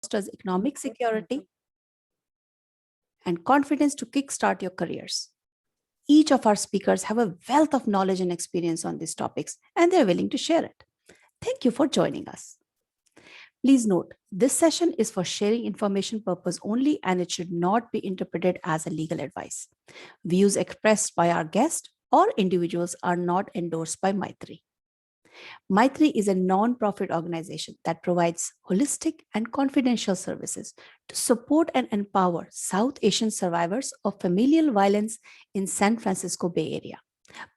fosters economic security and confidence to kickstart your careers. Each of our speakers have a wealth of knowledge and experience on these topics, and they're willing to share it. Thank you for joining us. Please note, this session is for sharing information purpose only, and it should not be interpreted as a legal advice. Views expressed by our guest or individuals are not endorsed by Maitri. Maitri is a non-profit organization that provides holistic and confidential services to support and empower South Asian survivors of familial violence in San Francisco Bay Area.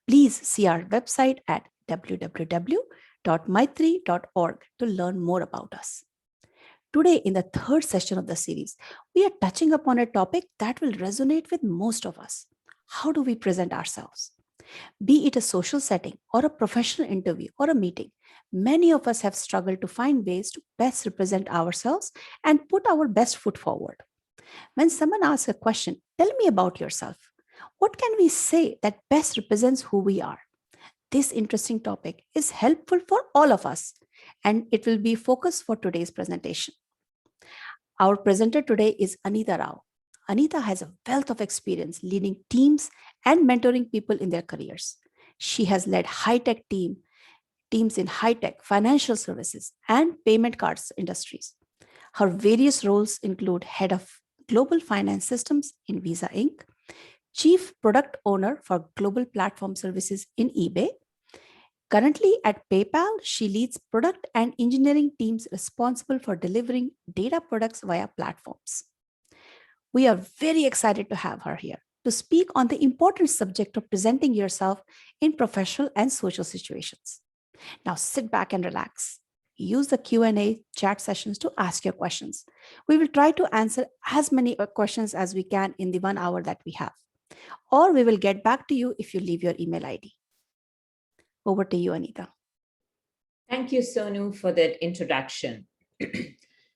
Please see our website at www.maitri.org to learn more about us. Today, in the third session of the series, we are touching upon a topic that will resonate with most of us. How do we present ourselves? Be it a social setting or a professional interview or a meeting, many of us have struggled to find ways to best represent ourselves and put our best foot forward. When someone asks a question, tell me about yourself, what can we say that best represents who we are? This interesting topic is helpful for all of us, and it will be focus for today's presentation. Our presenter today is Anita Rao. Anita has a wealth of experience leading teams and mentoring people in their careers. She has led high-tech teams in high-tech, financial services, and payment cards industries. Her various roles include Head of Global Finance Systems in Visa Inc., Chief Product Owner for Global Platform Services in eBay. Currently at PayPal, she leads product and engineering teams responsible for delivering data products via platforms. We are very excited to have her here to speak on the important subject of presenting yourself in professional and social situations. Now sit back and relax. Use the Q&A chat sessions to ask your questions. We will try to answer as many questions as we can in the 1 hour that we have, or we will get back to you if you leave your email ID. Over to you, Anita. Thank you, Sonu, for that introduction.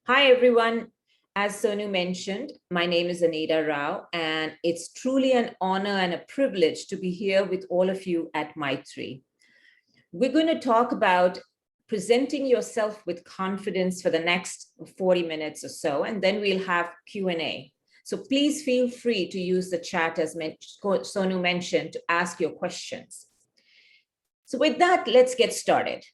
Hi, everyone. As Sonu mentioned, my name is Anita Rao, and it's truly an honor and a privilege to be here with all of you at Maitri. We're going to talk about presenting yourself with confidence for the next 40 minutes or so, and then we'll have Q&A. So please feel free to use the chat, as Sonu mentioned, to ask your questions. So with that, let's get started.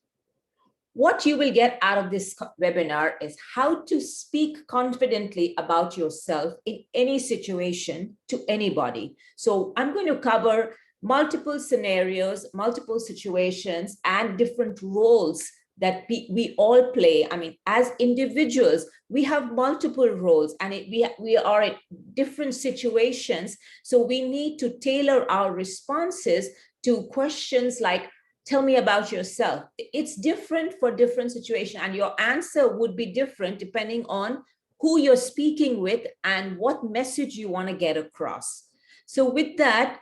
What you will get out of this webinar is how to speak confidently about yourself in any situation to anybody. So I'm going to cover multiple scenarios, multiple situations, and different roles that we all play. I mean, as individuals, we have multiple roles, and we are in different situations. So we need to tailor our responses to questions like, tell me about yourself. It's different for different situations, and your answer would be different depending on who you're speaking with and what message you want to get across. So with that,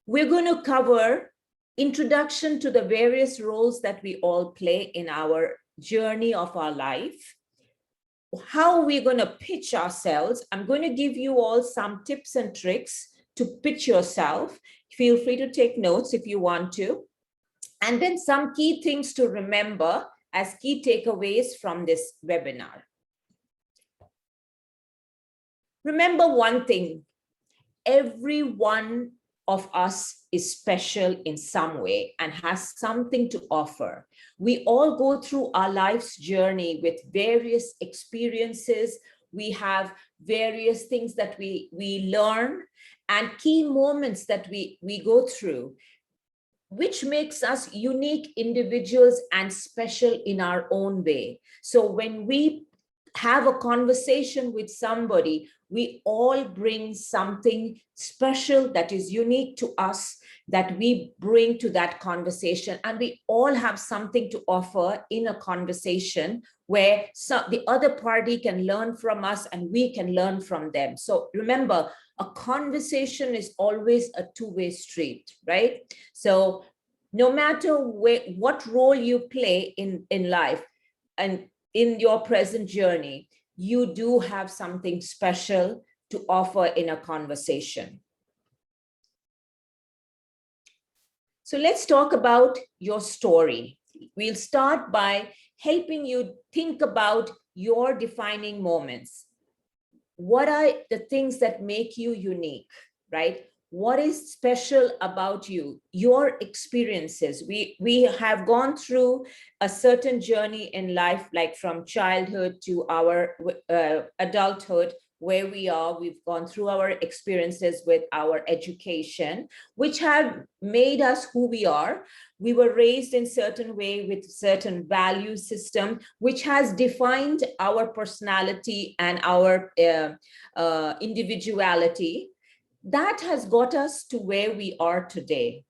we're going to cover introduction to the various roles that we all play in our journey of our life, how we're going to pitch ourselves. I'm going to give you all some tips and tricks to pitch yourself. Feel free to take notes if you want to. And then some key things to remember as key takeaways from this webinar. Remember one thing, every one of us is special in some way and has something to offer. We all go through our life's journey with various experiences. We have various things that we learn and key moments that we go through, which makes us unique individuals and special in our own way. So when we have a conversation with somebody, we all bring something special that is unique to us that we bring to that conversation. And we all have something to offer in a conversation where the other party can learn from us and we can learn from them. So remember, a conversation is always a two-way street, right? So no matter what role you play in life and in your present journey, you do have something special to offer in a conversation. So let's talk about your story. We'll start by helping you think about your defining moments. What are the things that make you unique, right? What is special about you, your experiences? We have gone through a certain journey in life, like from childhood to our adulthood, where we are. We've gone through our experiences with our education, which have made us who we are. We were raised in certain way with certain value system, which has defined our personality and our individuality. That has got us to where we are today.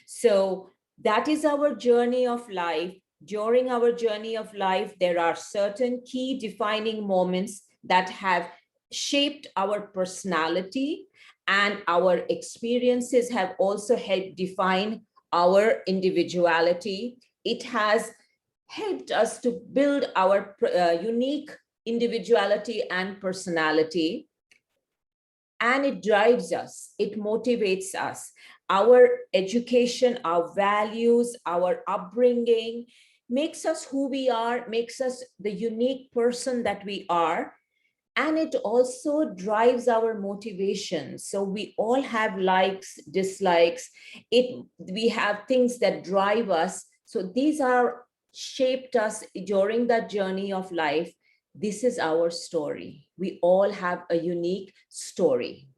So that is our journey of life. During our journey of life, there are certain key defining moments that have shaped our personality, and our experiences have also helped define our individuality. It has helped us to build our unique individuality and personality, and it drives us, it motivates us. Our education, our values, our upbringing makes us who we are, makes us the unique person that we are, and it also drives our motivation. So we all have likes, dislikes. We have things that drive us. So these are shaped us during that journey of life. This is our story. We all have a unique story.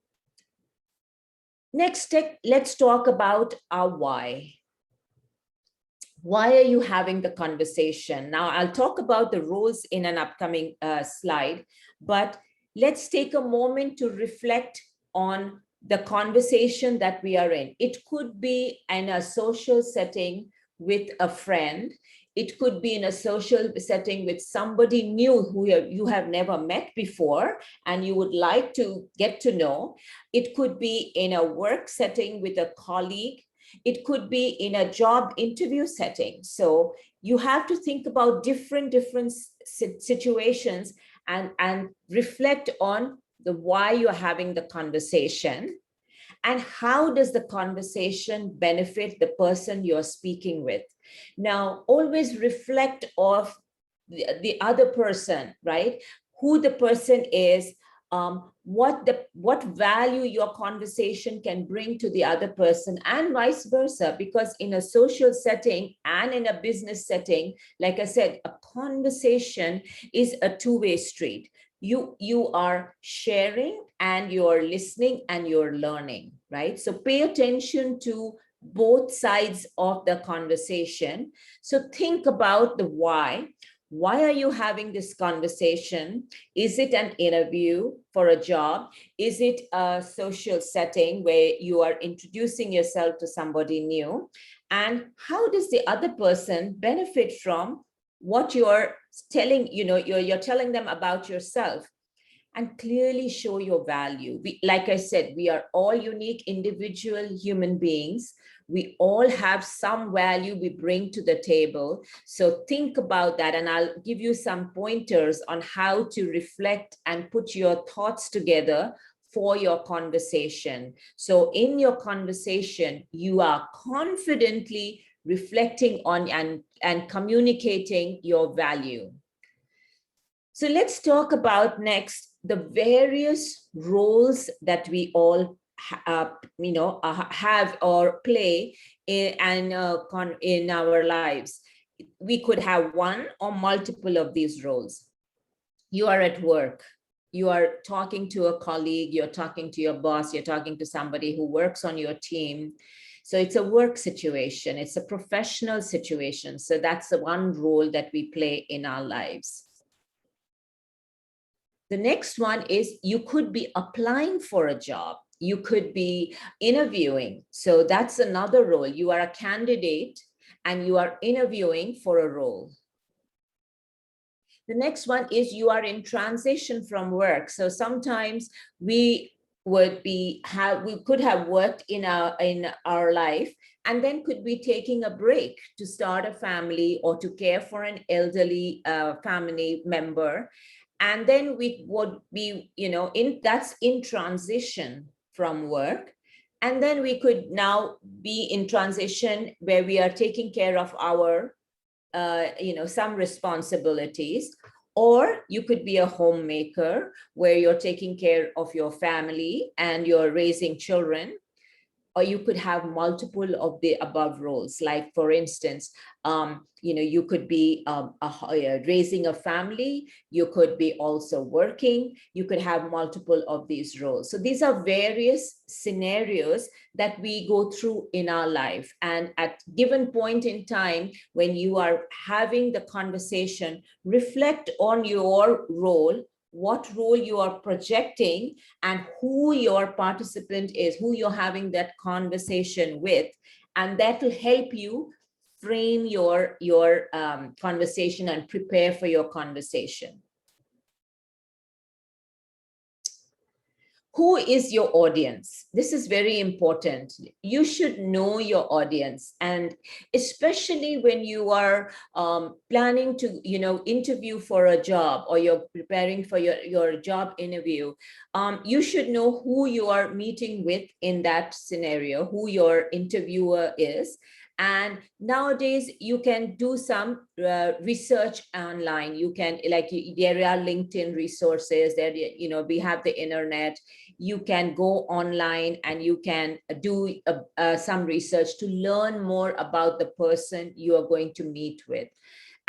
Next, let's talk about our why. Why are you having the conversation? Now, I'll talk about the roles in an upcoming slide, but let's take a moment to reflect on the conversation that we are in. It could be in a social setting with a friend. It could be in a social setting with somebody new who you have never met before and you would like to get to know. It could be in a work setting with a colleague. It could be in a job interview setting. So you have to think about different situations and reflect on the why you're having the conversation and how does the conversation benefit the person you're speaking with. Now, always reflect of the other person, right? Who the person is, what value your conversation can bring to the other person, and vice versa. Because in a social setting and in a business setting, like I said, a conversation is a two-way street. You are sharing and you're listening and you're learning, right? So pay attention to both sides of the conversation. So think about the why. Why are you having this conversation? Is it an interview for a job? Is it a social setting where you are introducing yourself to somebody new? And how does the other person benefit from what you're telling, you're telling them about yourself? And clearly show your value. Like I said, we are all unique individual human beings. We all have some value we bring to the table. So think about that, and I'll give you some pointers on how to reflect and put your thoughts together for your conversation. So in your conversation, you are confidently reflecting on and communicating your value. So let's talk about next the various roles that we all have or play in our lives. We could have one or multiple of these roles. You are at work. You are talking to a colleague, you're talking to your boss, you're talking to somebody who works on your team. So it's a work situation, it's a professional situation. So that's the one role that we play in our lives. The next one is you could be applying for a job. You could be interviewing. So that's another role. You are a candidate and you are interviewing for a role. The next one is you are in transition from work. So sometimes we could have worked in our life and then could be taking a break to start a family or to care for an elderly family member. And then we would be, that's in transition from work. And then we could now be in transition where we are taking care of our, some responsibilities. Or you could be a homemaker where you're taking care of your family and you're raising children. Or you could have multiple of the above roles. Like, for instance, you could be raising a family, you could be also working, you could have multiple of these roles. So these are various scenarios that we go through in our life. And at given point in time, when you are having the conversation, reflect on your role, what role you are projecting, and who your participant is, who you're having that conversation with. And that will help you frame your conversation and prepare for your conversation. Who is your audience? This is very important. You should know your audience, and especially when you are planning to, interview for a job, or you're preparing for your job interview. You should know who you are meeting with in that scenario, who your interviewer is. And nowadays you can do some research online. You can, like, there are LinkedIn resources there, we have the internet. You can go online and you can do some research to learn more about the person you are going to meet with.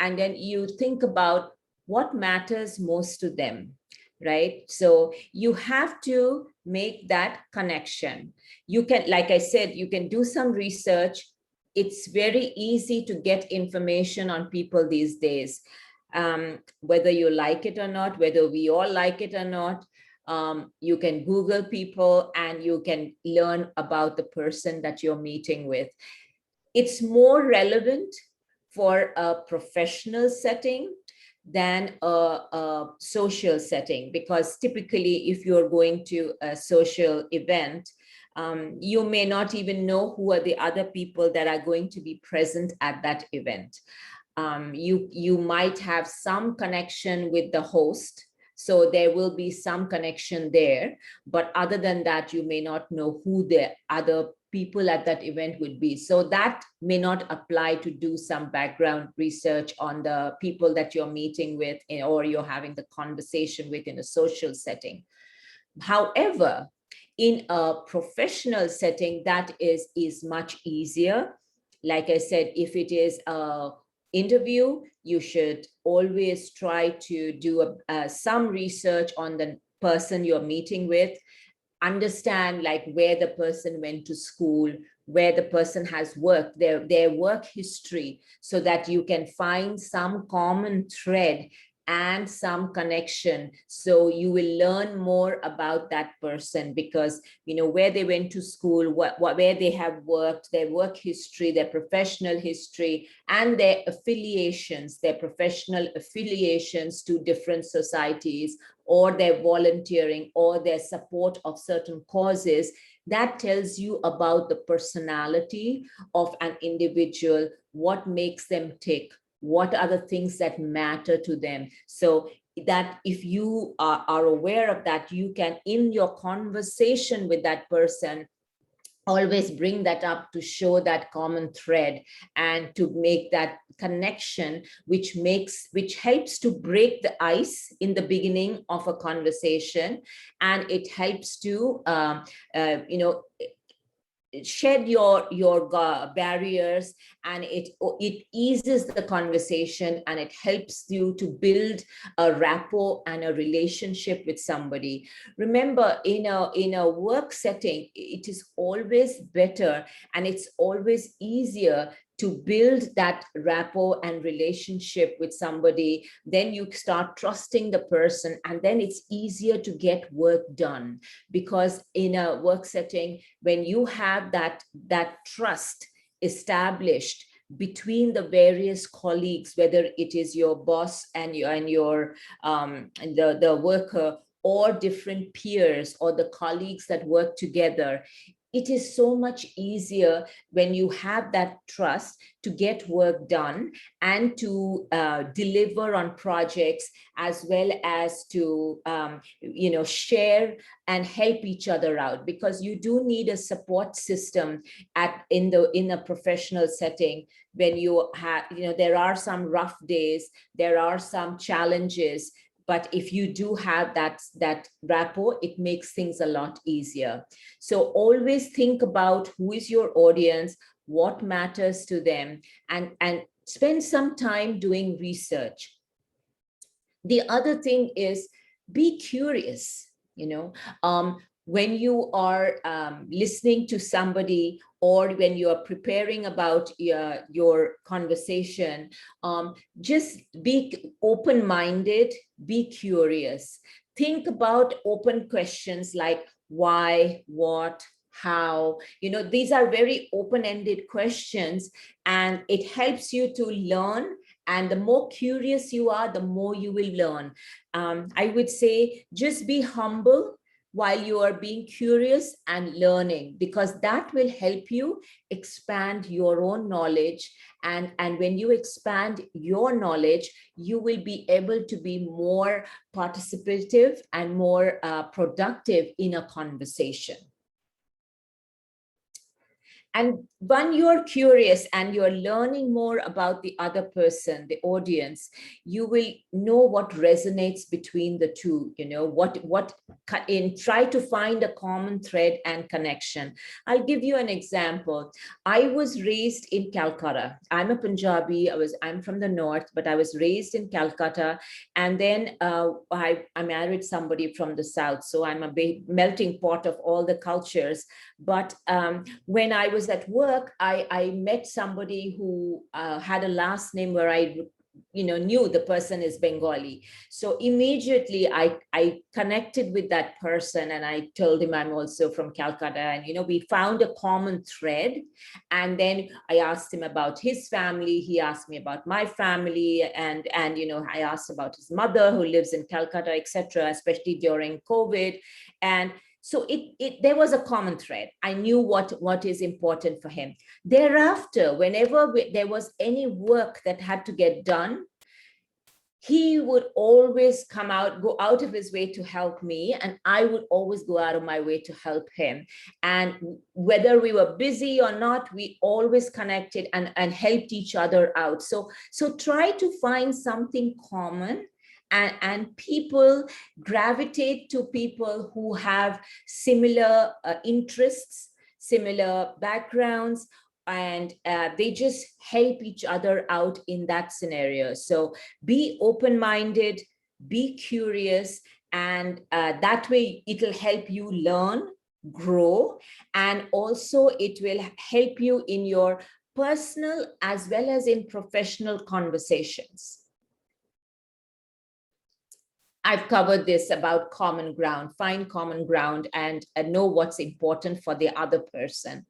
And then you think about what matters most to them, right? So you have to make that connection. You can, like I said, you can do some research. It's very easy to get information on people these days, whether you like it or not, whether we all like it or not. You can Google people and you can learn about the person that you're meeting with. It's more relevant for a professional setting than a social setting, because typically if you're going to a social event, you may not even know who are the other people that are going to be present at that event. You might have some connection with the host, so there will be some connection there. But other than that, you may not know who the other people at that event would be. So that may not apply to do some background research on the people that you're meeting with, or you're having the conversation with in a social setting. However, in a professional setting, that is much easier. Like I said, if it is a interview, you should always try to do some research on the person you're meeting with. Understand, like, where the person went to school, where the person has worked, their work history, so that you can find some common thread and some connection. So you will learn more about that person, because where they went to school, where they have worked, their work history, their professional history, and their affiliations, their professional affiliations to different societies, or their volunteering, or their support of certain causes. That tells you about the personality of an individual, what makes them tick, what are the things that matter to them. So that if you are aware of that, you can, in your conversation with that person, always bring that up to show that common thread and to make that connection, which helps to break the ice in the beginning of a conversation. And it helps to shed your barriers, and it eases the conversation, and it helps you to build a rapport and a relationship with somebody. Remember, in a work setting, it is always better and it's always easier to build that rapport and relationship with somebody. Then you start trusting the person, and then it's easier to get work done. Because in a work setting, when you have that trust established between the various colleagues, whether it is your boss and your the worker, or different peers, or the colleagues that work together, it is so much easier when you have that trust to get work done and to deliver on projects, as well as to share and help each other out, because you do need a support system in a professional setting. When you have, there are some rough days, there are some challenges, but if you do have that rapport, it makes things a lot easier. So always think about who is your audience, what matters to them, and spend some time doing research. The other thing is, be curious. When you are listening to somebody, or when you are preparing about your conversation, just be open-minded, be curious. Think about open questions like why, what, how. These are very open-ended questions, and it helps you to learn. And the more curious you are, the more you will learn. I would say just be humble while you are being curious and learning, because that will help you expand your own knowledge. And when you expand your knowledge, you will be able to be more participative and more productive in a conversation. And when you're curious and you're learning more about the other person, the audience, you will know what resonates between the two, try to find a common thread and connection. I'll give you an example. I was raised in Calcutta. I'm a Punjabi. I'm from the north, but I was raised in Calcutta. And then I married somebody from the south. So I'm a melting pot of all the cultures. But when I was at work, I met somebody who had a last name where I knew the person is Bengali. So immediately I connected with that person, and I told him I'm also from Calcutta, and we found a common thread. And then I asked him about his family, he asked me about my family, and I asked about his mother who lives in Calcutta, etc., especially during COVID. And so there was a common thread. I knew what is important for him. Thereafter, whenever there was any work that had to get done, he would always go out of his way to help me, and I would always go out of my way to help him. And whether we were busy or not, we always connected and helped each other out. So try to find something common, and people gravitate to people who have similar interests, similar backgrounds, and they just help each other out in that scenario. So be open-minded, be curious, and that way it'll help you learn, grow, and also it will help you in your personal as well as in professional conversations. I've covered this about common ground. Find common ground and know what's important for the other person.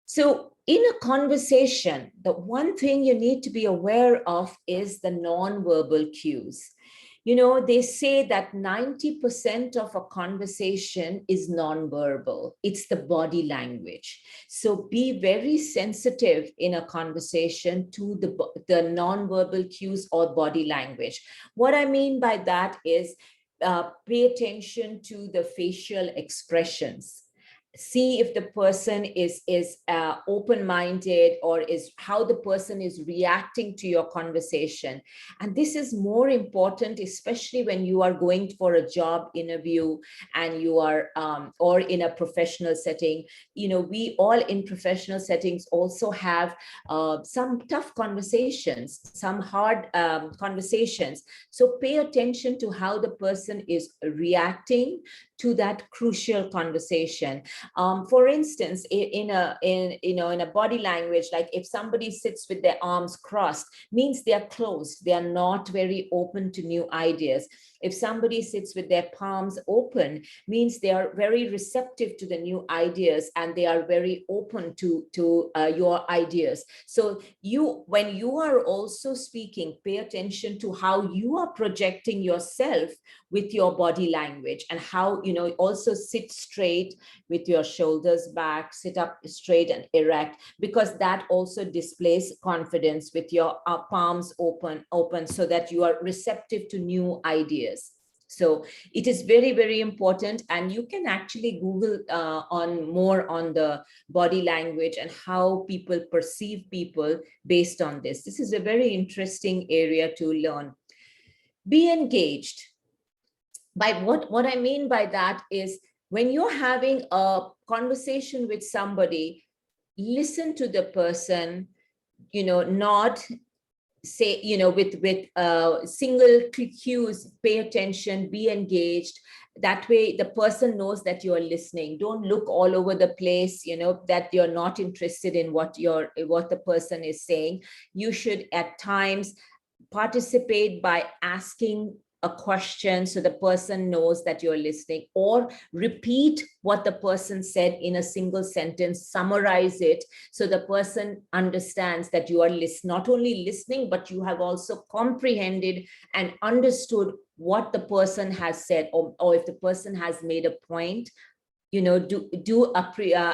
So in a conversation, the one thing you need to be aware of is the nonverbal cues. They say that 90% of a conversation is nonverbal. It's the body language. So be very sensitive in a conversation to the nonverbal cues or body language. What I mean by that is pay attention to the facial expressions. See if the person is open-minded, or is how the person is reacting to your conversation. And this is more important, especially when you are going for a job interview and you are or in a professional setting. We all in professional settings also have some tough conversations, some hard conversations. So pay attention to how the person is reacting to that crucial conversation. For instance, in a body language, like if somebody sits with their arms crossed, means they are closed. They are not very open to new ideas. If somebody sits with their palms open, means they are very receptive to the new ideas and they are very open to your ideas. So when you are also speaking, pay attention to how you are projecting yourself with your body language, and how, also sit straight with your shoulders back, sit up straight and erect, because that also displays confidence with your palms open, so that you are receptive to new ideas. So it is very, very important. And you can actually Google on more on the body language and how people perceive people based on this. This is a very interesting area to learn. Be engaged. By what I mean by that is, when you're having a conversation with somebody, listen to the person, not say, with single cues, pay attention, be engaged. That way the person knows that you're listening. Don't look all over the place, that you're not interested in what the person is saying. You should at times participate by asking a question so the person knows that you're listening, or repeat what the person said in a single sentence, summarize it so the person understands that you are not only listening, but you have also comprehended and understood what the person has said, or if the person has made a point,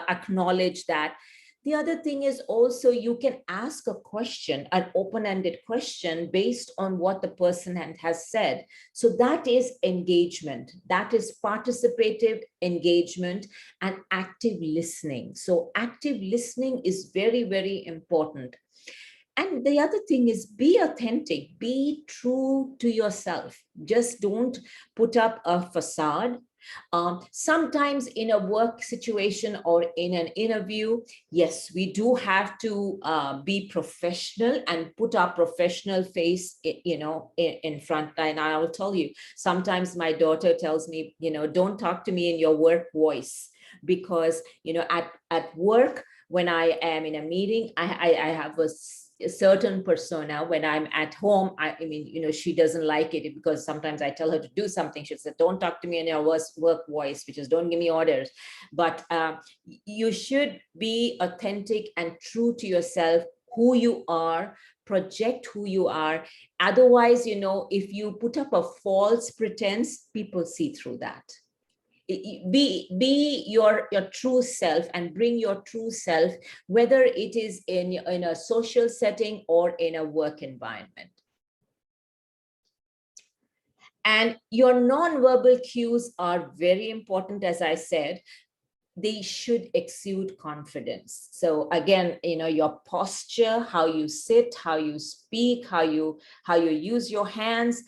acknowledge that. The other thing is also, you can ask a question, an open-ended question based on what the person has said. So that is engagement. That is participative engagement and active listening. So active listening is very, very important. And the other thing is, be authentic, be true to yourself. Just don't put up a facade. Sometimes in a work situation or in an interview, yes, we do have to be professional and put our professional face, in front. And I will tell you, sometimes my daughter tells me, don't talk to me in your work voice, because, at work, when I am in a meeting, I have a certain persona. When I'm at home, I mean, she doesn't like it, because sometimes I tell her to do something. She said, don't talk to me in your work voice, which is don't give me orders. But you should be authentic and true to yourself, who you are, project who you are. Otherwise, if you put up a false pretense, people see through that. Be your true self, and bring your true self, whether it is in a social setting or in a work environment. And your nonverbal cues are very important. As I said, they should exude confidence. So again, your posture, how you sit, how you speak, how you use your hands,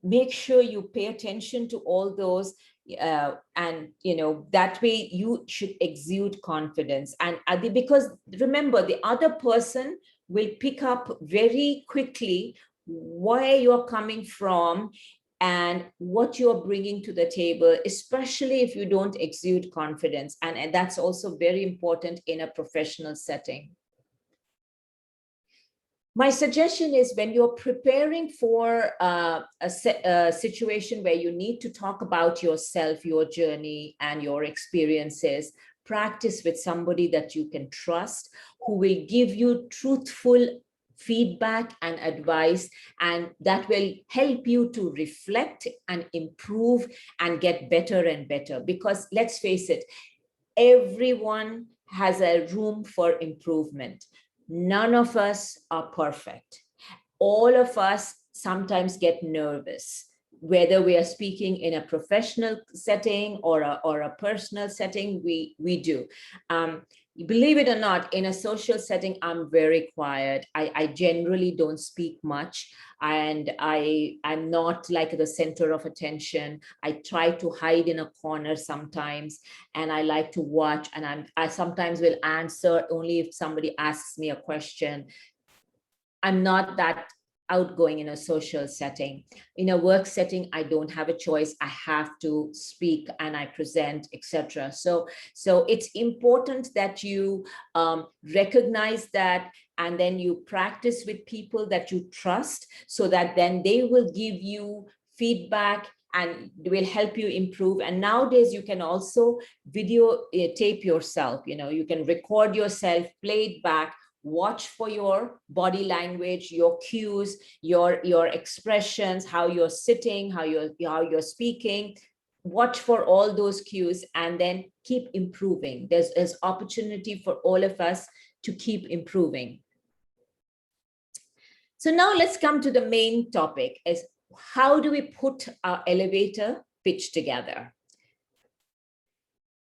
make sure you pay attention to all those. And that way you should exude confidence. And because remember, the other person will pick up very quickly where you're coming from and what you're bringing to the table, especially if you don't exude confidence. And that's also very important in a professional setting. My suggestion is, when you're preparing for a situation where you need to talk about yourself, your journey, and your experiences, practice with somebody that you can trust, who will give you truthful feedback and advice, and that will help you to reflect and improve and get better and better. Because let's face it, everyone has a room for improvement. None of us are perfect. All of us sometimes get nervous, whether we are speaking in a professional setting or a personal setting. We do. Believe it or not, in a social setting, I'm very quiet. I generally don't speak much, and I'm not like the center of attention. I try to hide in a corner sometimes, and I like to watch, and I sometimes will answer only if somebody asks me a question. I'm not that outgoing in a social setting. In a work setting, I don't have a choice. I have to speak and I present, etc. So it's important that you recognize that, and then you practice with people that you trust, so that then they will give you feedback, and will help you improve. And nowadays you can also video tape yourself. You can record yourself, play it back, watch for your body language, your cues, your expressions, how you're sitting, how you're speaking. Watch for all those cues and then keep improving. There's opportunity for all of us to keep improving. So now let's come to the main topic, is how do we put our elevator pitch together?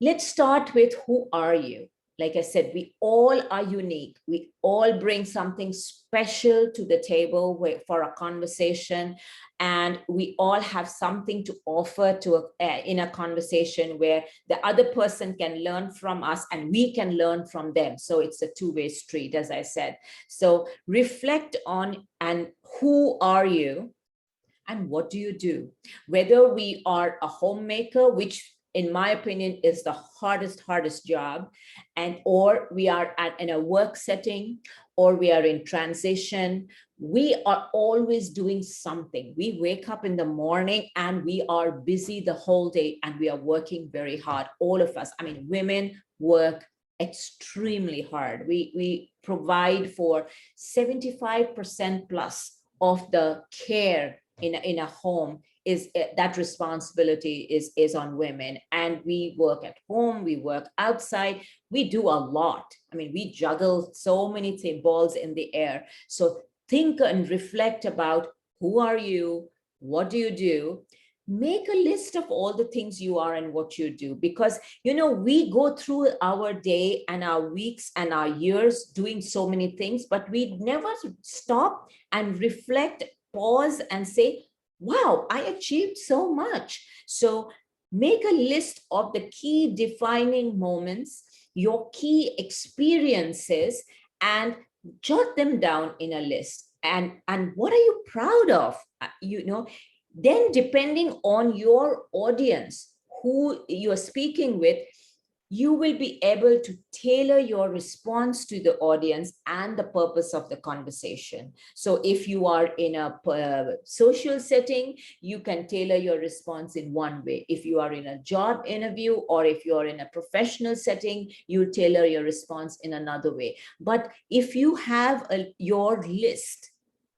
Let's start with, who are you? Like I said, we all are unique. We all bring something special to the table for a conversation, and we all have something to offer in a conversation where the other person can learn from us and we can learn from them. So it's a two-way street, as I said. So reflect on, and who are you and what do you do? Whether we are a homemaker, which in my opinion is the hardest job, or we are in a work setting, or we are in transition, we are always doing something. We wake up in the morning and we are busy the whole day, and we are working very hard. All of us, I mean, women work extremely hard. We provide for 75% plus of the care in a home. Is that responsibility is on women, and we work at home, we work outside, we do a lot. I mean, we juggle so many balls in the air. So think and reflect about, who are you, what do you do? Make a list of all the things you are and what you do, because we go through our day and our weeks and our years doing so many things, but we never stop and reflect, pause and say, wow, I achieved so much. So make a list of the key defining moments, your key experiences, and jot them down in a list. And what are you proud of? Then depending on your audience, who you're speaking with, you will be able to tailor your response to the audience and the purpose of the conversation. So if you are in a social setting, you can tailor your response in one way. If you are in a job interview, or if you're in a professional setting, you tailor your response in another way. But if you have your list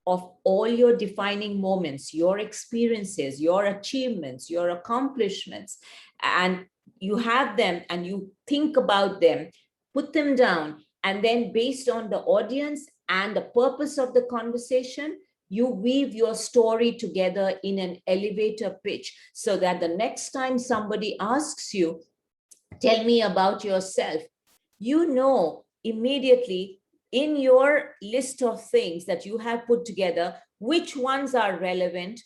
of all your defining moments, your experiences, your achievements, your accomplishments, and you have them and you think about them, put them down, and then based on the audience and the purpose of the conversation, you weave your story together in an elevator pitch, so that the next time somebody asks you, tell me about yourself, immediately in your list of things that you have put together, which ones are relevant,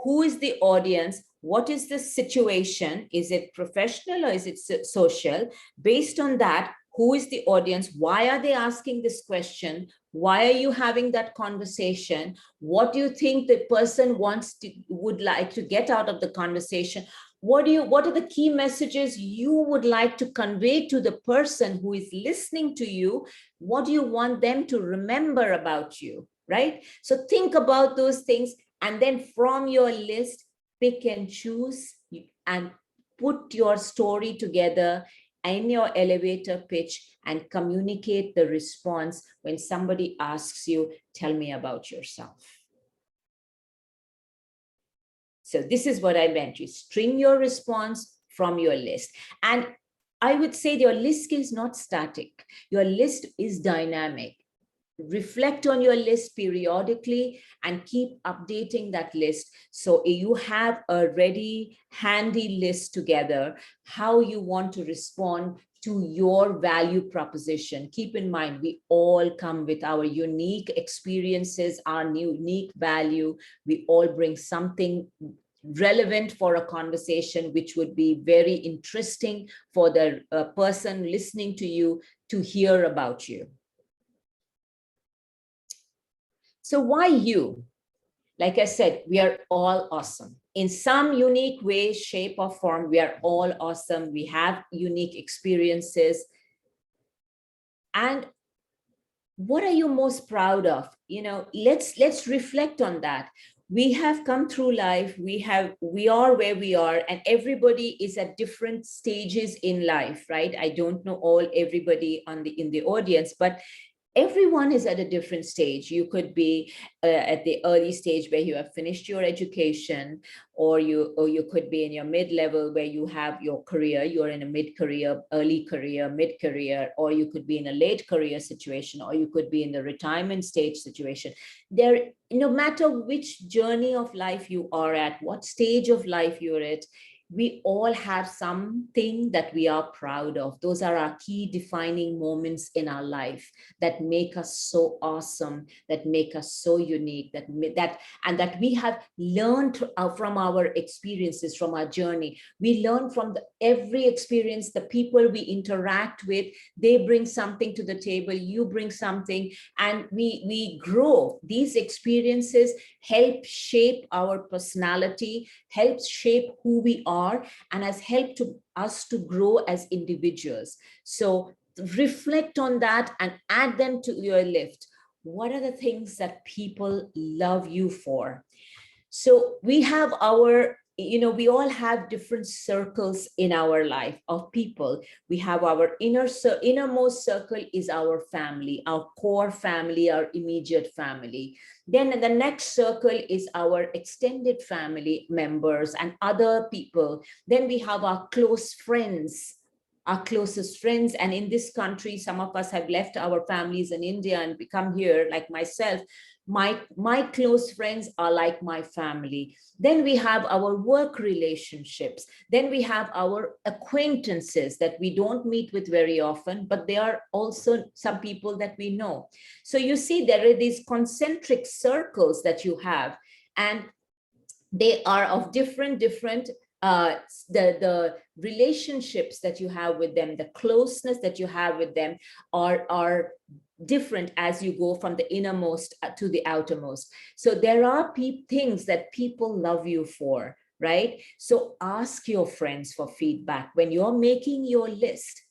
who is the audience, what is the situation, is it professional or is it social? Based on that, who is the audience? Why are they asking this question? Why are you having that conversation? What do you think the person would like to get out of the conversation? What are the key messages you would like to convey to the person who is listening to you? What do you want them to remember about you, right? So think about those things, and then from your list, pick and choose and put your story together in your elevator pitch and communicate the response when somebody asks you, tell me about yourself. So this is what I meant. You string your response from your list. And I would say your list is not static. Your list is dynamic. Reflect on your list periodically and keep updating that list, so you have a ready, handy list together, how you want to respond to your value proposition. Keep in mind, we all come with our unique experiences, our unique value. We all bring something relevant for a conversation, which would be very interesting for the person listening to you to hear about you. So why you? Like I said, we are all awesome. In some unique way, shape, or form, we are all awesome. We have unique experiences. And what are you most proud of? Let's reflect on that. we have come through life, we are where we are, and everybody is at different stages in life, right? I don't know everybody in the audience, but everyone is at a different stage. You could be at the early stage where you have finished your education, or you could be in your mid-level where you have your career, you're in a mid-career, early career, mid-career, or you could be in a late career situation, or you could be in the retirement stage situation. There, no matter which journey of life you are at, what stage of life you're at, we all have something that we are proud of. Those are our key defining moments in our life that make us so awesome, that make us so unique, and that we have learned from our experiences, from our journey. We learn from every experience, the people we interact with, they bring something to the table, you bring something, and we grow. These experiences help shape our personality, helps shape who we are, and has helped us to grow as individuals. So reflect on that and add them to your list. What are the things that people love you for? So we have we all have different circles in our life of people. We have our innermost circle is our family, our core family, our immediate family. Then the next circle is our extended family members and other people. Then we have our close friends, our closest friends. And in this country, some of us have left our families in India and become here, like myself. My close friends are like my family. Then we have our work relationships. Then we have our acquaintances that we don't meet with very often, but they are also some people that we know. So you see, there are these concentric circles that you have, and they are of different the relationships that you have with them, the closeness that you have with them are different as you go from the innermost to the outermost. So there are things that people love you for, right? So ask your friends for feedback when you're making your list.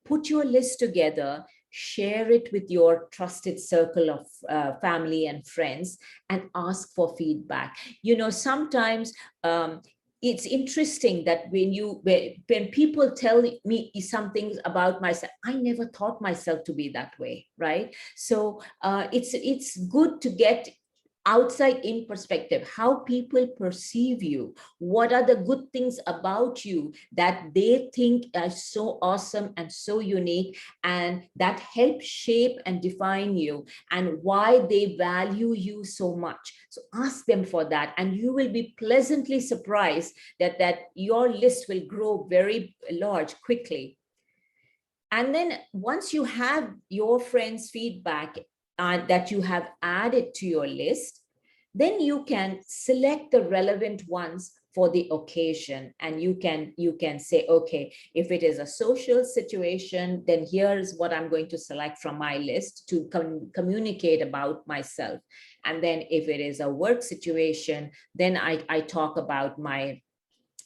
Put your list together, share it with your trusted circle of family and friends, and ask for feedback. Sometimes it's interesting that when people tell me some things about myself, I never thought myself to be that way, right? So it's good to get outside in perspective, how people perceive you, what are the good things about you that they think are so awesome and so unique, and that help shape and define you, and why they value you so much. So ask them for that, and you will be pleasantly surprised that your list will grow very large quickly. And then once you have your friends' feedback that you have added to your list, then you can select the relevant ones for the occasion. And you can say, okay, if it is a social situation, then here's what I'm going to select from my list to communicate about myself. And then if it is a work situation, then I talk about my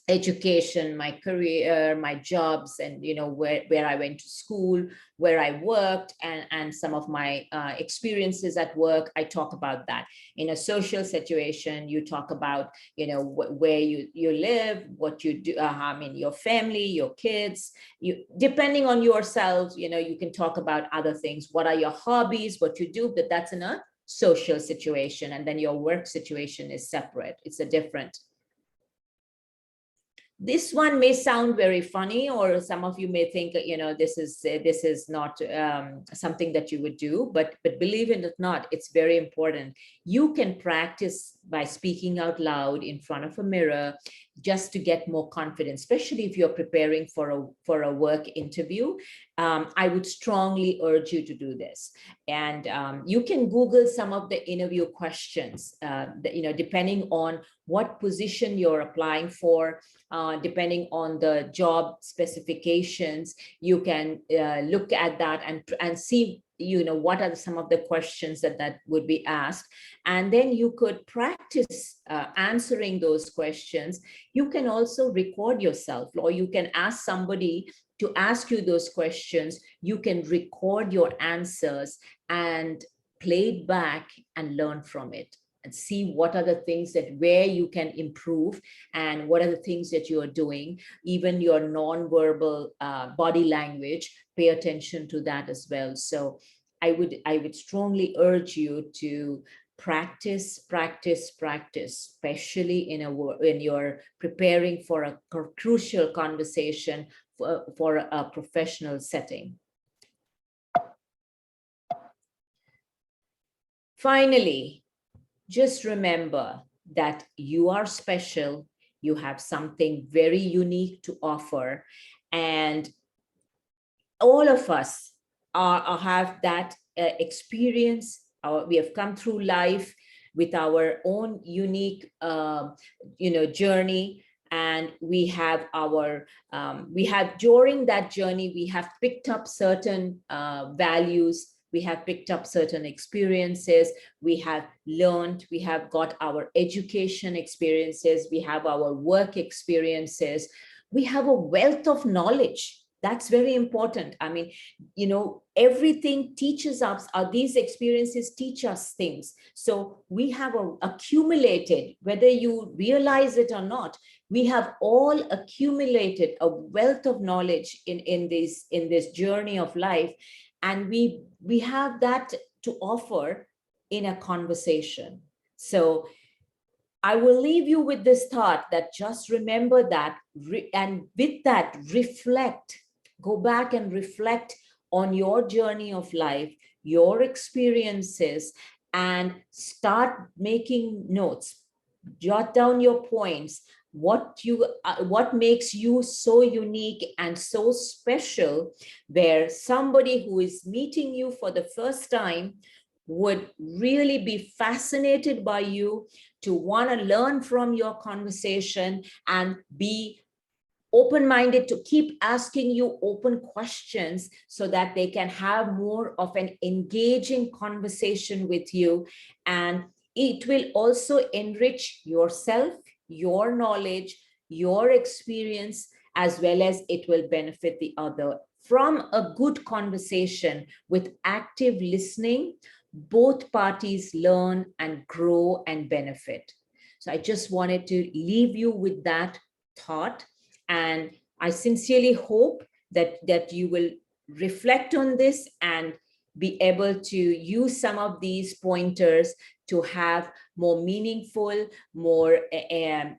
education, my career, my jobs, and where I went to school, where I worked, and some of my experiences at work. I talk about that. In a social situation, you talk about where you live, what you do, your family, your kids. You, depending on yourself, you can talk about other things. What are your hobbies, what you do? But that's in a social situation. And then your work situation is separate. It's a different. This one may sound very funny, or some of you may think this is not something that you would do, but believe it or not, it's very important. You can practice by speaking out loud in front of a mirror, just to get more confidence, especially if you're preparing for a work interview. I would strongly urge you to do this. And you can Google some of the interview questions, depending on what position you're applying for, depending on the job specifications. You can look at that and see what are some of the questions that would be asked, and then you could practice answering those questions. You can also record yourself, or you can ask somebody to ask you those questions. You can record your answers and play it back and learn from it. see what are the things that where you can improve and what are the things that you are doing. Even your non-verbal body language, pay attention to that as well. So I would strongly urge you to practice, practice, practice, especially when you're preparing for a crucial conversation for a professional setting. Finally, just remember that you are special. You have something very unique to offer, and all of us have that experience. We have come through life with our own unique, journey, and we have during that journey we have picked up certain values. We have picked up certain experiences. We have learned. We have got our education experiences. We have our work experiences. We have a wealth of knowledge. That's very important. I mean, everything teaches us, these experiences teach us things. So we have accumulated, whether you realize it or not, we have all accumulated a wealth of knowledge in this journey of life. And we have that to offer in a conversation. So I will leave you with this thought that just remember that, and with that, reflect. Go back and reflect on your journey of life, your experiences, and start making notes. Jot down your points. What makes you so unique and so special, where somebody who is meeting you for the first time would really be fascinated by you, to want to learn from your conversation and be open-minded to keep asking you open questions, so that they can have more of an engaging conversation with you. And it will also enrich yourself, your knowledge, your experience, as well as it will benefit the other. From a good conversation with active listening, both parties learn and grow and benefit. So I just wanted to leave you with that thought. And I sincerely hope that you will reflect on this and be able to use some of these pointers to have more meaningful, more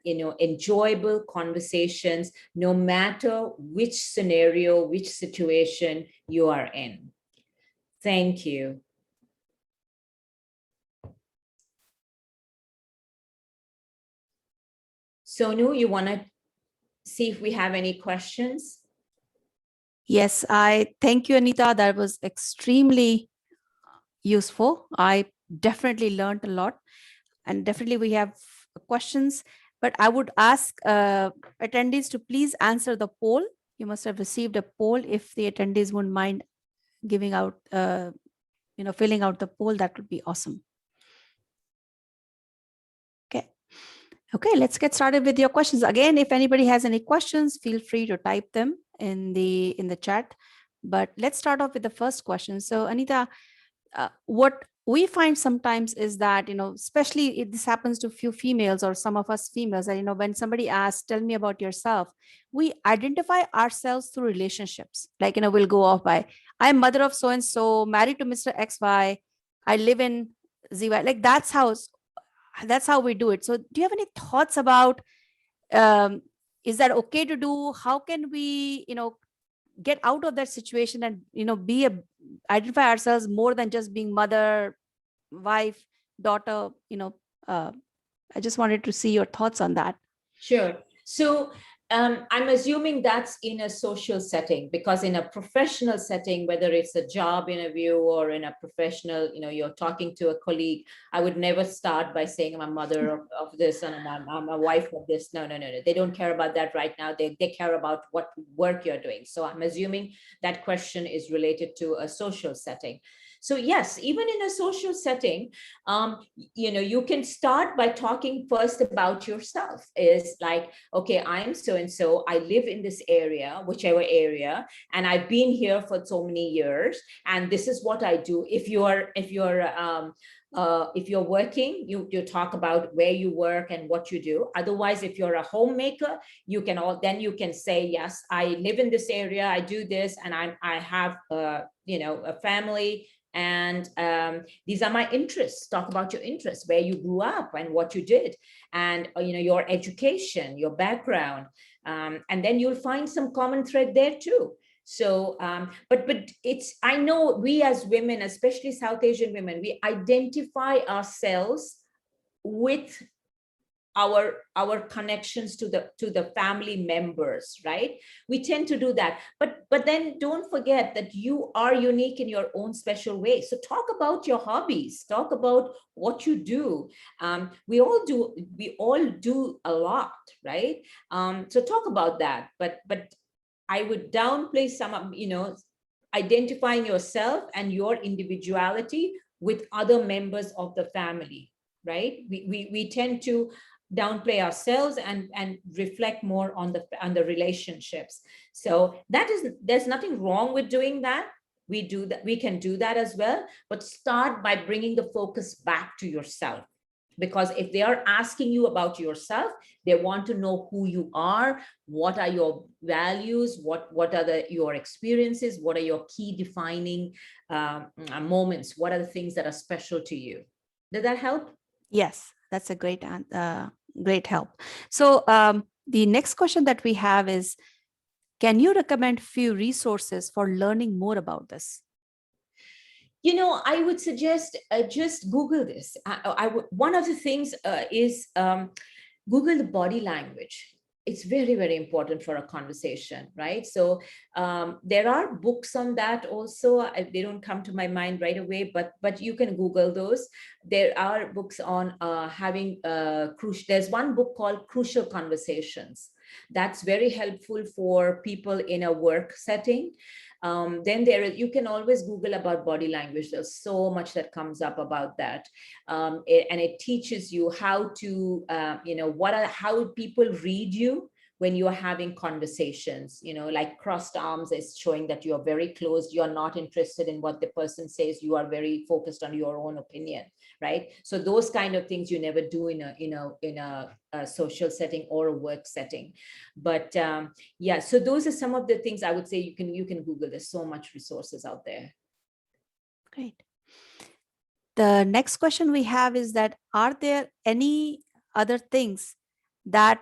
enjoyable conversations, no matter which scenario, which situation you are in. Thank you. Sonu, you want to see if we have any questions? Yes, I thank you, Anita. That was extremely useful. I definitely learned a lot, and definitely we have questions, but I would ask attendees to please answer the poll. You must have received a poll. If the attendees wouldn't mind giving out, filling out the poll, that would be awesome. Okay, let's get started with your questions. Again, if anybody has any questions, feel free to type them in the chat. But let's start off with the first question. So Anita, what we find sometimes is that, especially if this happens to a few females or some of us females, that, when somebody asks, tell me about yourself, we identify ourselves through relationships. Like, we'll go off by, I'm mother of so-and-so, married to Mr. XY, I live in ZY. Like, that's how we do it. So do you have any thoughts about, is that okay to do? How can we, get out of that situation and, identify ourselves more than just being mother, wife, daughter? I just wanted to see your thoughts on that. Sure. So I'm assuming that's in a social setting, because in a professional setting, whether it's a job interview or in a professional, you're talking to a colleague, I would never start by saying I'm a mother of this and I'm a wife of this. No. They don't care about that right now. They care about what work you're doing. So I'm assuming that question is related to a social setting. So yes, even in a social setting, you can start by talking first about yourself. Is like, okay, I'm so and so, I live in this area, whichever area, and I've been here for so many years, and this is what I do. If you're If you're working, you talk about where you work and what you do. Otherwise, if you're a homemaker, then you can say, yes, I live in this area, I do this, and I have a family, and these are my interests. Talk about your interests, where you grew up and what you did, and your education, your background, and then you'll find some common thread there too. So, but I know we as women, especially South Asian women, we identify ourselves with our connections to the family members, right? We tend to do that, but then don't forget that you are unique in your own special way. So talk about your hobbies, talk about what you do. We all do a lot, right? So talk about that, but I would downplay some of, identifying yourself and your individuality with other members of the family, right? We tend to downplay ourselves and reflect more on the relationships. So there's nothing wrong with doing that. We can do that as well, but start by bringing the focus back to yourself. Because if they are asking you about yourself, they want to know who you are, what are your values, what are your experiences, what are your key defining moments, what are the things that are special to you. Does that help? Yes, that's a great help. So the next question that we have is, can you recommend few resources for learning more about this? I would suggest just Google this. One of the things is Google the body language. It's very, very important for a conversation, right? So there are books on that also. They don't come to my mind right away, but you can Google those. There are books on having there's one book called Crucial Conversations. That's very helpful for people in a work setting. Then you can always Google about body language. There's so much that comes up about that. And it teaches you how to, how people read you when you're having conversations, like crossed arms is showing that you're very closed. You're not interested in what the person says. You are very focused on your own opinion, right? So those kind of things you never do in a social setting or a work setting. But yeah, so those are some of the things I would say you can Google. There's so much resources out there. Great. The next question we have is that, are there any other things that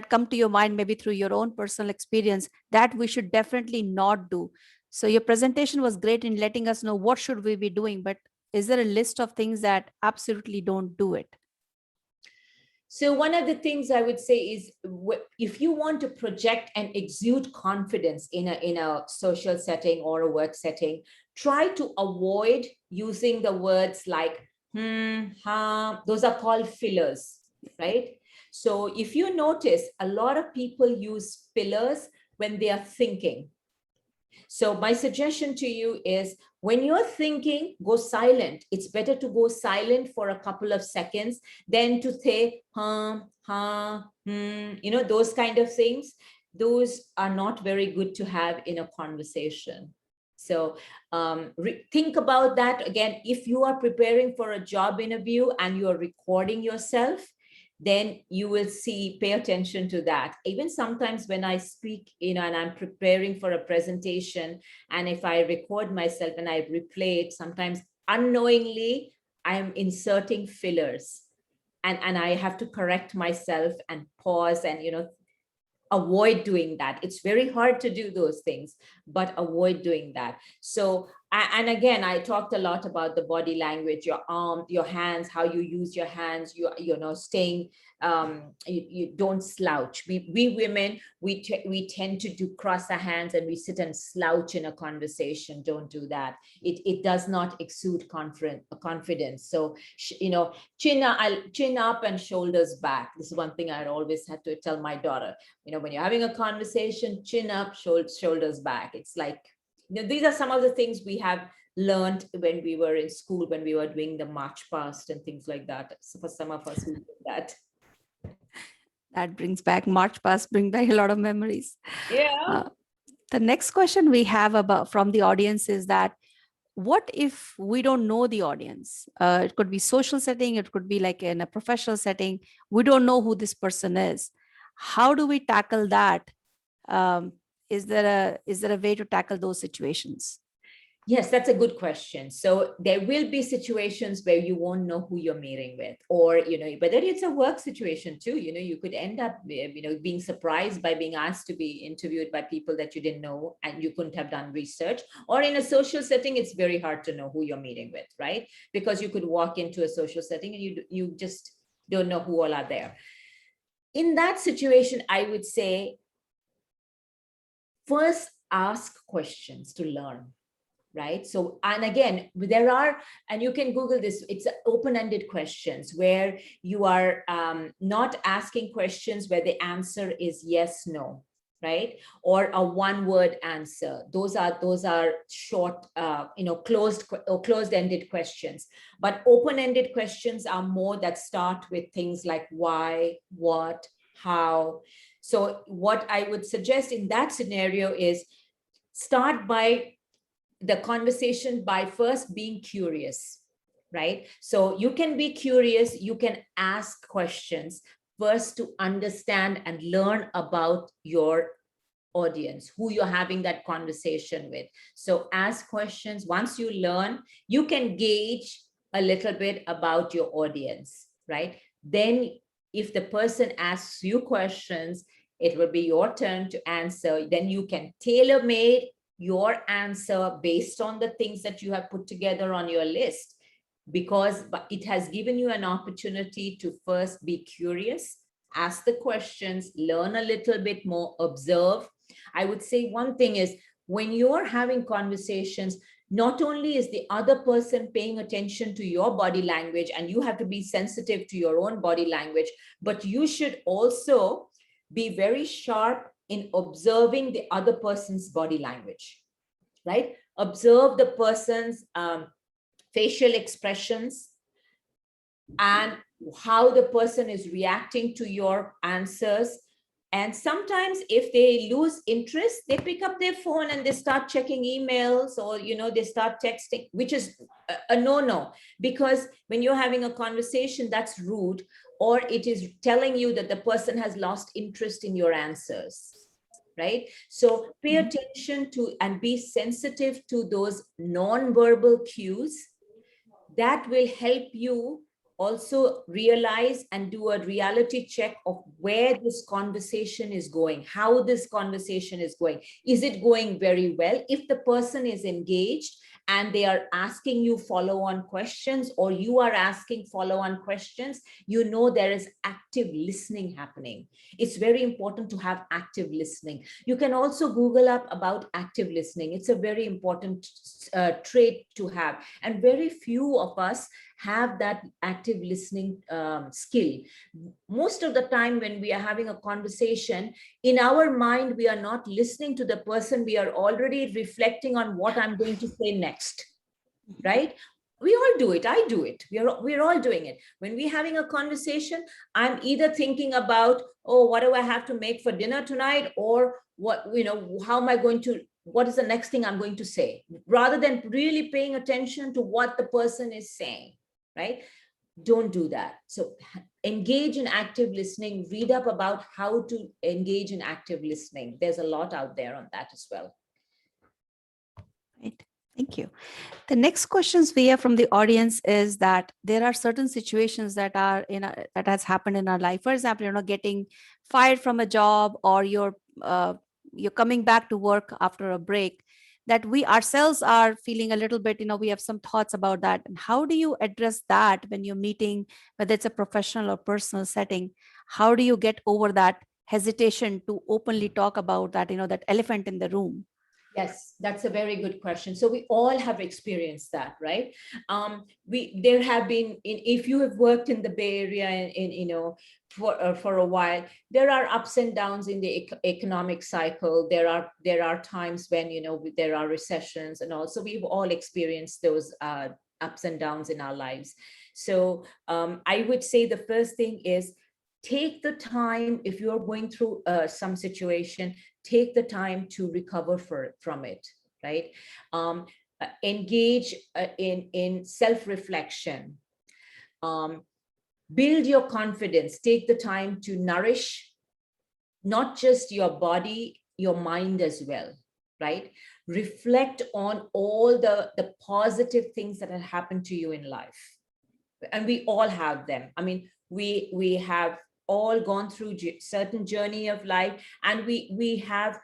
come to your mind, maybe through your own personal experience, that we should definitely not do? So your presentation was great in letting us know what should we be doing, but is there a list of things that absolutely don't do it? So one of the things I would say is, if you want to project and exude confidence in a social setting or a work setting, try to avoid using the words like ha. Those are called fillers, right? So if you notice, a lot of people use fillers when they are thinking. So my suggestion to you is, when you're thinking, go silent. It's better to go silent for a couple of seconds than to say, those kind of things. Those are not very good to have in a conversation. So think about that. Again, if you are preparing for a job interview and you're recording yourself, then you will pay attention to that. Even sometimes when I speak, and I'm preparing for a presentation, and if I record myself and I replay it, sometimes unknowingly, I'm inserting fillers, and I have to correct myself and pause and, avoid doing that. It's very hard to do those things, but avoid doing that. So, and again, I talked a lot about the body language, your arm, your hands, how you use your hands, staying, you don't slouch. We women, we tend to cross our hands and we sit and slouch in a conversation. Don't do that. It does not exude confidence. So, chin up and shoulders back. This is one thing I always had to tell my daughter. When you're having a conversation, chin up, shoulders back. It's like, these are some of the things we have learned when we were in school, when we were doing the march past and things like that. So for some of us who did that. That brings back March past, bring back a lot of memories. Yeah. The next question we have from the audience is that, what if we don't know the audience? It could be social setting, it could be like in a professional setting. We don't know who this person is. How do we tackle that? Um, is there a way to tackle those situations? Yes, that's a good question. So there will be situations where you won't know who you're meeting with, or whether it's a work situation too. You could end up, being surprised by being asked to be interviewed by people that you didn't know and you couldn't have done research. Or in a social setting, it's very hard to know who you're meeting with, right? Because you could walk into a social setting and you just don't know who all are there. In that situation, I would say first ask questions to learn, right? So, and again, there are, and you can Google this, it's open-ended questions where you are not asking questions where the answer is yes, no, right? Or a one-word answer. Those are short, closed-ended questions. But open-ended questions are more that start with things like why, what, how. So what I would suggest in that scenario is start by the conversation by first being curious, right? So you can be curious, you can ask questions first to understand and learn about your audience, who you're having that conversation with. So ask questions. Once you learn, you can gauge a little bit about your audience, right? Then if the person asks you questions, it will be your turn to answer. Then you can tailor make your answer based on the things that you have put together on your list, because it has given you an opportunity to first be curious, ask the questions, learn a little bit more, observe. I would say one thing is, when you're having conversations, not only is the other person paying attention to your body language, and you have to be sensitive to your own body language, but you should also be very sharp in observing the other person's body language, right? Observe the person's facial expressions and how the person is reacting to your answers. And sometimes if they lose interest, they pick up their phone and they start checking emails, or they start texting, which is a no-no, because when you're having a conversation, that's rude, or it is telling you that the person has lost interest in your answers, right? So pay attention to and be sensitive to those non-verbal cues. That will help you also realize and do a reality check of where this conversation is going, how this conversation is going. Is it going very well? If the person is engaged and they are asking you follow-on questions, or you are asking follow-on questions, there is active listening happening. It's very important to have active listening. You can also Google up about active listening. It's a very important trait to have. And very few of us have that active listening skill. Most of the time when we are having a conversation, in our mind, we are not listening to the person. We are already reflecting on what I'm going to say next, right? We all do it. I do it. We're all doing it. When we're having a conversation, I'm either thinking about, oh, what do I have to make for dinner tonight? Or how am I going to, what is the next thing I'm going to say? Rather than really paying attention to what the person is saying, right? Don't do that. So engage in active listening. Read up about how to engage in active listening. There's a lot out there on that as well. Right. Thank you. The next questions we have from the audience is that there are certain situations that are that has happened in our life. For example, getting fired from a job, or you're coming back to work after a break, that we ourselves are feeling a little bit, we have some thoughts about that. And how do you address that when you're meeting, whether it's a professional or personal setting? How do you get over that hesitation to openly talk about that, that elephant in the room? Yes, that's a very good question. So we all have experienced that, right? There have been, if you have worked in the Bay Area for a while, there are ups and downs in the economic cycle. There are times when there are recessions, and also we've all experienced those ups and downs in our lives. So I would say the first thing is, take the time. If you're going through some situation, take the time to recover from it, right? engage in self-reflection, build your confidence, take the time to nourish not just your body, your mind as well, right? Reflect on all the positive things that have happened to you in life. And we all have them. I mean, we have all gone through certain journey of life, and we have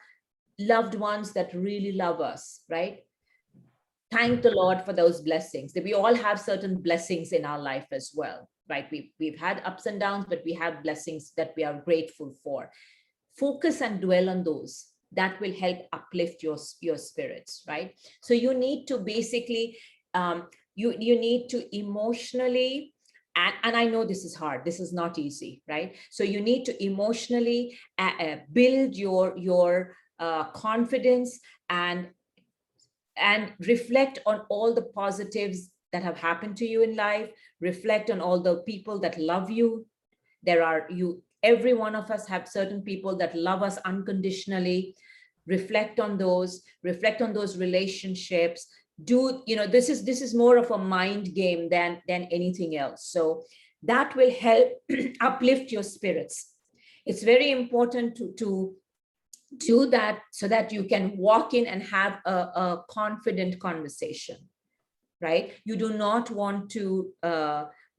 loved ones that really love us, right? Thank the Lord for those blessings. That we all have certain blessings in our life as well, right? We've had ups and downs, but we have blessings that we are grateful for. Focus and dwell on those. That will help uplift your spirits, right? So you need to basically, you need to emotionally, and I know this is hard, this is not easy, right? So you need to emotionally build your confidence, and reflect on all the positives that have happened to you in life. Reflect on all the people that love you. Every one of us have certain people that love us unconditionally. Reflect on those relationships. This is more of a mind game than anything else. So that will help uplift your spirits. It's very important to do that so that you can walk in and have a confident conversation, right? You do not want to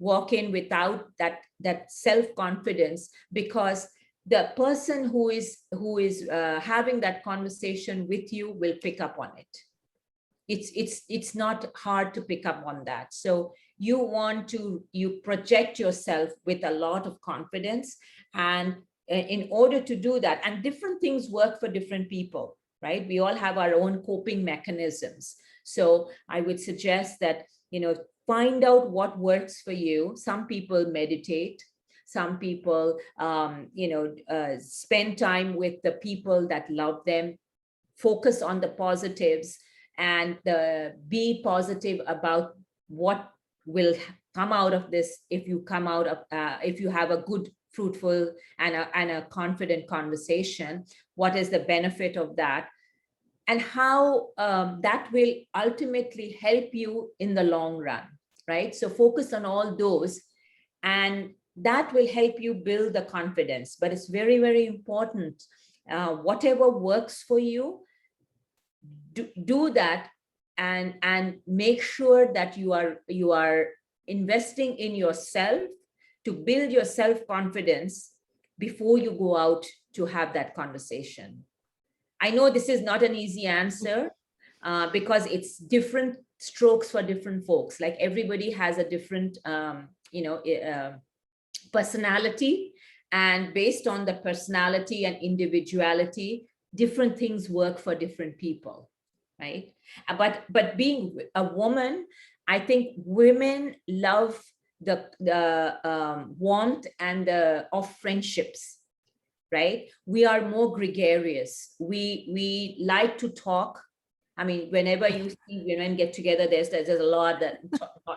walk in without that self-confidence, because the person who is having that conversation with you will pick up on it. It's not hard to pick up on that. So you project yourself with a lot of confidence, and in order to do that, and different things work for different people, right? We all have our own coping mechanisms. So I would suggest that, find out what works for you. Some people meditate, some people spend time with the people that love them, focus on the positives, and be positive about what will come out of this. If you have a good, fruitful, and a confident conversation, what is the benefit of that, and how that will ultimately help you in the long run, right? So focus on all those, and that will help you build the confidence. But it's very, very important, whatever works for you, do that, and make sure that you are investing in yourself to build your self-confidence before you go out to have that conversation. I know this is not an easy answer, because it's different strokes for different folks. Like, everybody has a different personality, and based on the personality and individuality, different things work for different people, right? But being a woman, I think women love the warmth and of friendships, right? We are more gregarious. We like to talk. I mean, whenever you see women get together, there's a lot that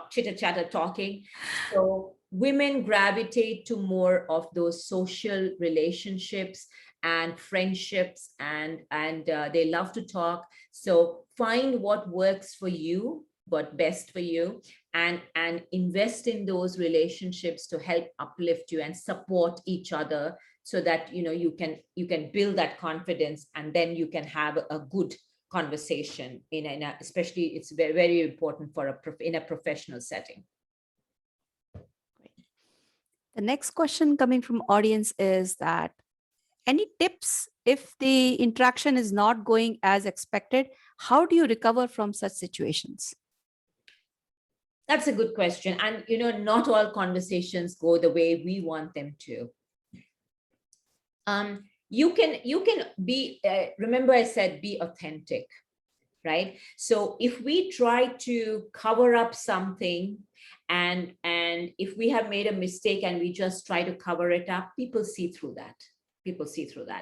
chitter chatter talking. So women gravitate to more of those social relationships and friendships, and they love to talk. So find what works for you, what best for you, and invest in those relationships to help uplift you and support each other, so that you can build that confidence, and then you can have a good conversation especially it's very, very important for in a professional setting. The next question coming from audience is that, any tips if the interaction is not going as expected? How do you recover from such situations? That's a good question. And not all conversations go the way we want them to. You can be, remember I said, be authentic, right? So if we try to cover up something, and if we have made a mistake and we just try to cover it up, people see through that.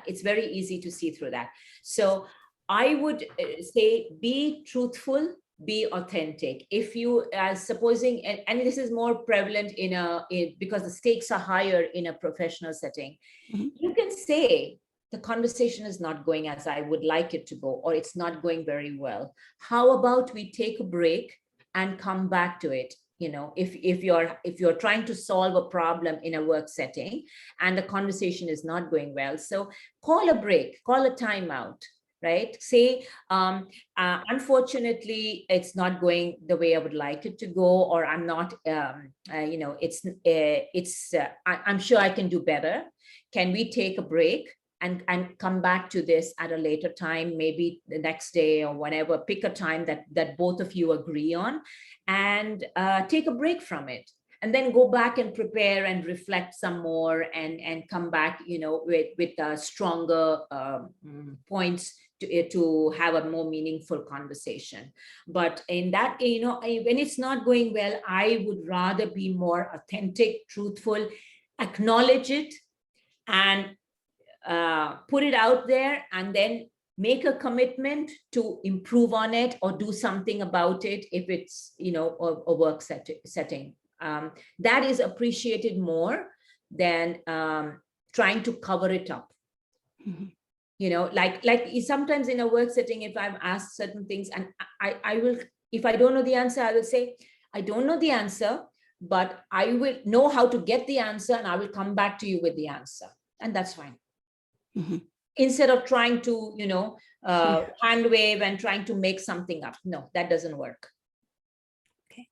It's very easy to see through that. So I would say, be truthful, be authentic. If you are supposing, and this is more prevalent because the stakes are higher in a professional setting, you can say the conversation is not going as I would like it to go, or it's not going very well. How about we take a break and come back to it? You know, if you're trying to solve a problem in a work setting and the conversation is not going well, so call a break, call a timeout, right? Say, unfortunately, it's not going the way I would like it to go, or I'm not, you know, I'm sure I can do better. Can we take a break and come back to this at a later time, maybe the next day or whatever? Pick a time that both of you agree on, and take a break from it, and then go back and prepare and reflect some more, and come back, you know, with stronger points to have a more meaningful conversation. But in that, you know, when it's not going well, I would rather be more authentic, truthful, acknowledge it, and put it out there, and then make a commitment to improve on it or do something about it if it's, you know, a work setting. That is appreciated more than trying to cover it up. Mm-hmm. You know, like sometimes in a work setting, if I've asked certain things and I will, if I don't know the answer, I will say, I don't know the answer, but I will know how to get the answer, and I will come back to you with the answer. And that's fine. Mm-hmm. Instead of trying to, you know, hand wave and trying to make something up. No, that doesn't work. Okay.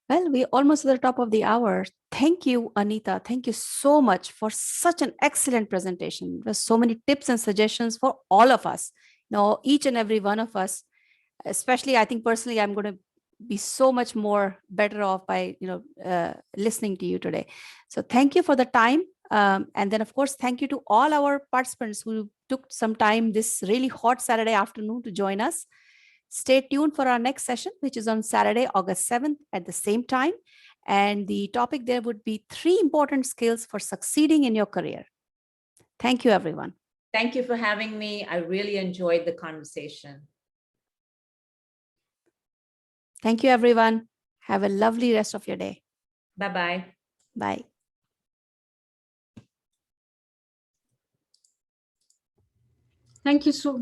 Well, we're almost at the top of the hour. Thank you, Anita. Thank you so much for such an excellent presentation. There's so many tips and suggestions for all of us. You know, each and every one of us, especially, I think personally, I'm going to be so much more better off by, you know, listening to you today. So thank you for the time. And then, of course, thank you to all our participants who took some time this really hot Saturday afternoon to join us. Stay tuned for our next session, which is on Saturday, August 7th at the same time. And the topic there would be 3 important skills for succeeding in your career. Thank you, everyone. Thank you for having me. I really enjoyed the conversation. Thank you, everyone. Have a lovely rest of your day. Bye-bye. Bye. Thank you so